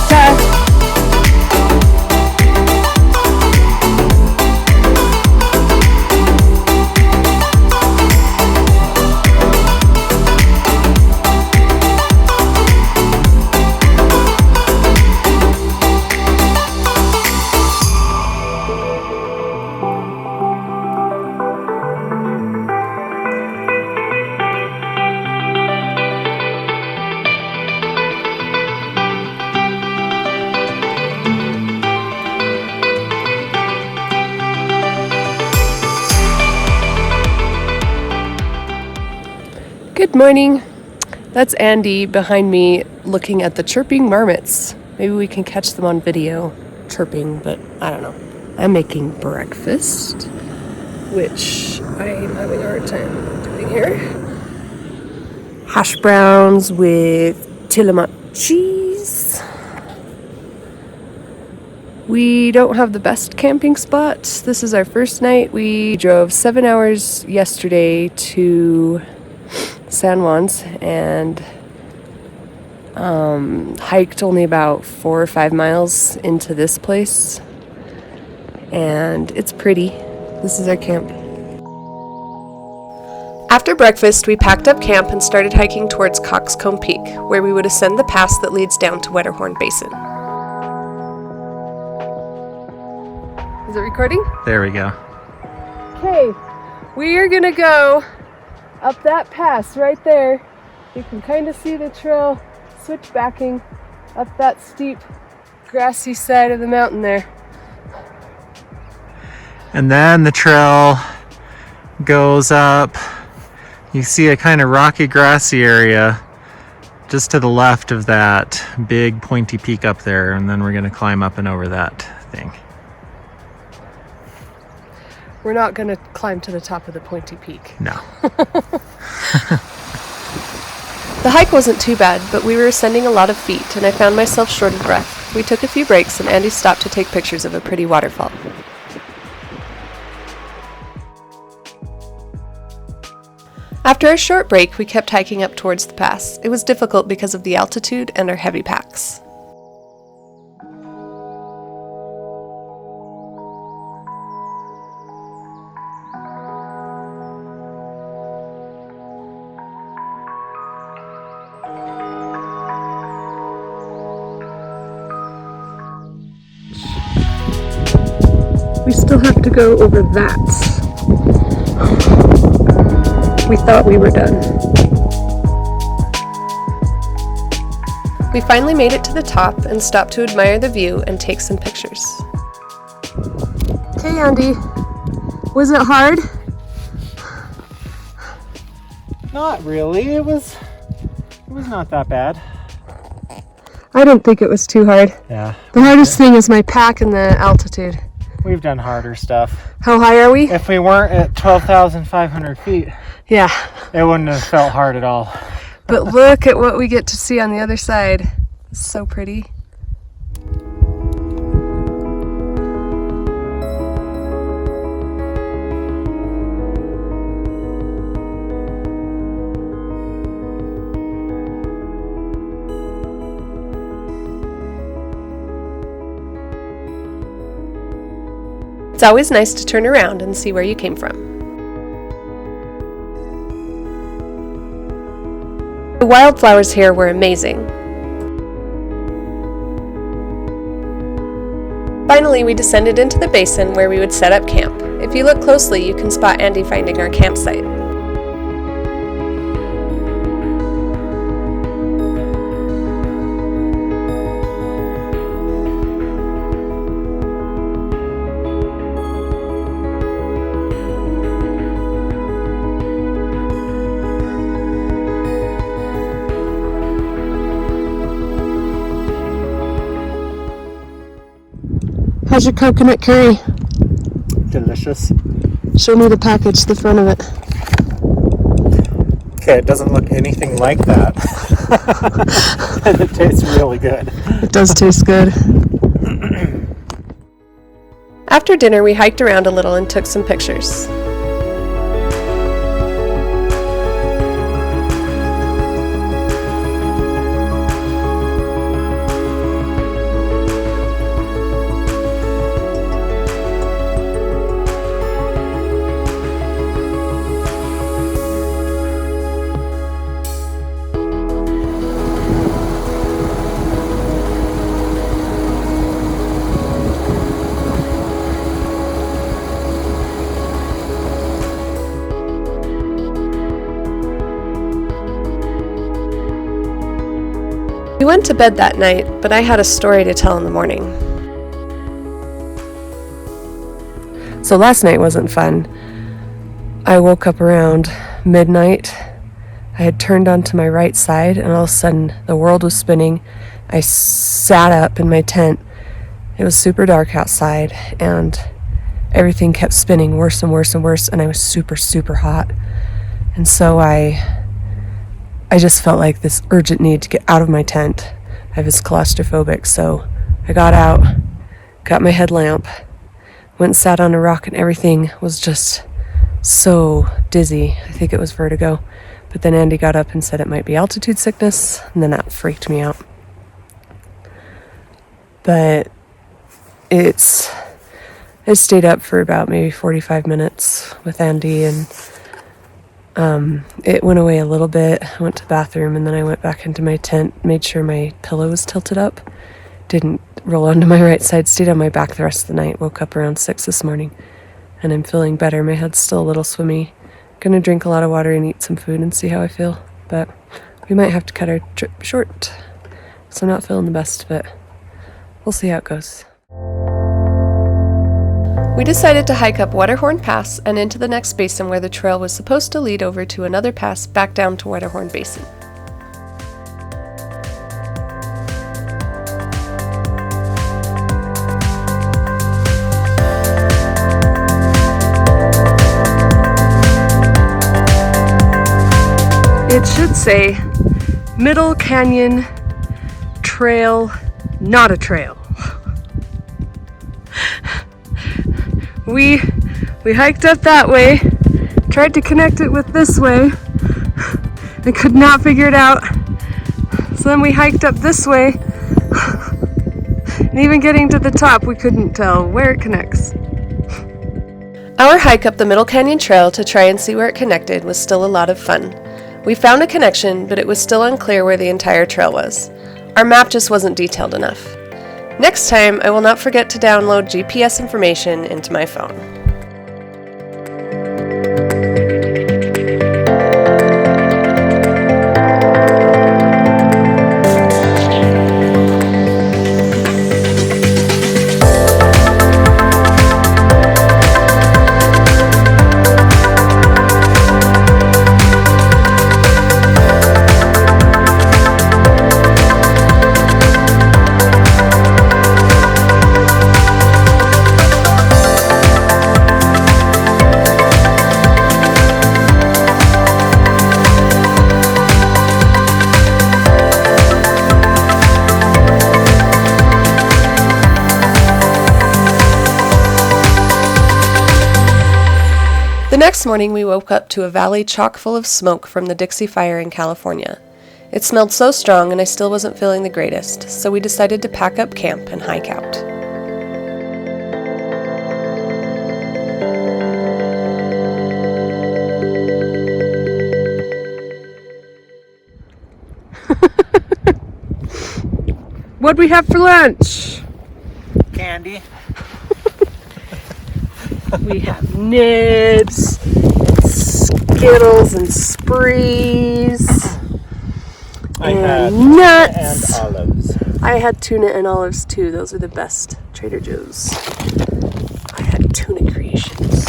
Ta! Good morning. That's Andy behind me looking at the chirping marmots. Maybe we can catch them on video chirping, but I don't know. I'm making breakfast, which I'm having a hard time doing here. Hash browns with Tillamook cheese. We don't have the best camping spot. This is our first night. We drove 7 hours yesterday to San Juans and hiked only about 4 or 5 miles into this place, and it's pretty. This is our camp. After breakfast, we packed up camp and started hiking towards Coxcomb Peak, where we would ascend the pass that leads down to Wetterhorn Basin. Is it recording? There we go. Okay, we are gonna go up that pass right there. You can kind of see the trail switchbacking up that steep grassy side of the mountain there. And then the trail goes up. You see a kind of rocky grassy area just to the left of that big pointy peak up there, and then we're going to climb up and over that thing. We're not going to climb to the top of the pointy peak. No. The hike wasn't too bad, but we were ascending a lot of feet, and I found myself short of breath. We took a few breaks, and Andy stopped to take pictures of a pretty waterfall. After a short break, we kept hiking up towards the pass. It was difficult because of the altitude and our heavy packs. We still have to go over that. We thought we were done. We finally made it to the top and stopped to admire the view and take some pictures. Okay, Andy, was it hard? Not really. It was not that bad. I didn't think it was too hard. Yeah. The hardest thing is my pack and the altitude. We've done harder stuff. How high are we? If we weren't at 12,500 feet, yeah, it wouldn't have felt hard at all. But look at what we get to see on the other side. It's so pretty. It's always nice to turn around and see where you came from. The wildflowers here were amazing. Finally, we descended into the basin where we would set up camp. If you look closely, you can spot Andy finding our campsite. How's your coconut curry? Delicious. Show me the package, the front of it. Okay, it doesn't look anything like that. And it tastes really good. It does taste good. After dinner, we hiked around a little and took some pictures. went to bed that night, but I had a story to tell in the morning. So last night wasn't fun. I woke up around midnight. I had turned onto my right side, and all of a sudden the world was spinning. I sat up in my tent. It was super dark outside, and everything kept spinning worse and worse and worse, and I was super, super hot. And so I just felt like this urgent need to get out of my tent. I was claustrophobic, so I got out, got my headlamp, went and sat on a rock, and everything was just so dizzy. I think it was vertigo. But then Andy got up and said it might be altitude sickness, and then that freaked me out. But I stayed up for about maybe 45 minutes with Andy, and it went away a little bit. I went to the bathroom, and then I went back into my tent, made sure my pillow was tilted up, didn't roll onto my right side, stayed on my back the rest of the night, woke up around 6 this morning, and I'm feeling better. My head's still a little swimmy. Gonna drink a lot of water and eat some food and see how I feel, but we might have to cut our trip short, so I'm not feeling the best, but we'll see how it goes. We decided to hike up Wetterhorn Pass and into the next basin where the trail was supposed to lead over to another pass back down to Wetterhorn Basin. It should say Middle Canyon Trail, not a trail. We hiked up that way, tried to connect it with this way, and could not figure it out. So then we hiked up this way, and even getting to the top, we couldn't tell where it connects. Our hike up the Middle Canyon Trail to try and see where it connected was still a lot of fun. We found a connection, but it was still unclear where the entire trail was. Our map just wasn't detailed enough. Next time, I will not forget to download GPS information into my phone. The next morning, we woke up to a valley chock full of smoke from the Dixie Fire in California. It smelled so strong, and I still wasn't feeling the greatest, so we decided to pack up camp and hike out. What'd we have for lunch? Candy. We have nibs, and Skittles, and Sprees, and nuts. And olives. I had tuna and olives too. Those are the best. Trader Joe's. I had tuna creations.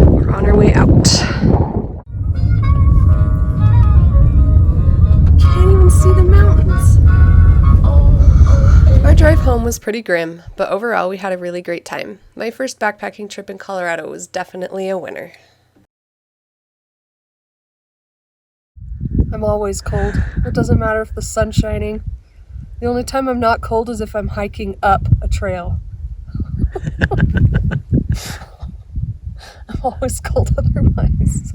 We're on our way out. Can't even see the mountains. Our drive home was pretty grim, but overall we had a really great time. My first backpacking trip in Colorado was definitely a winner. I'm always cold. It doesn't matter if the sun's shining. The only time I'm not cold is if I'm hiking up a trail. I'm always cold otherwise.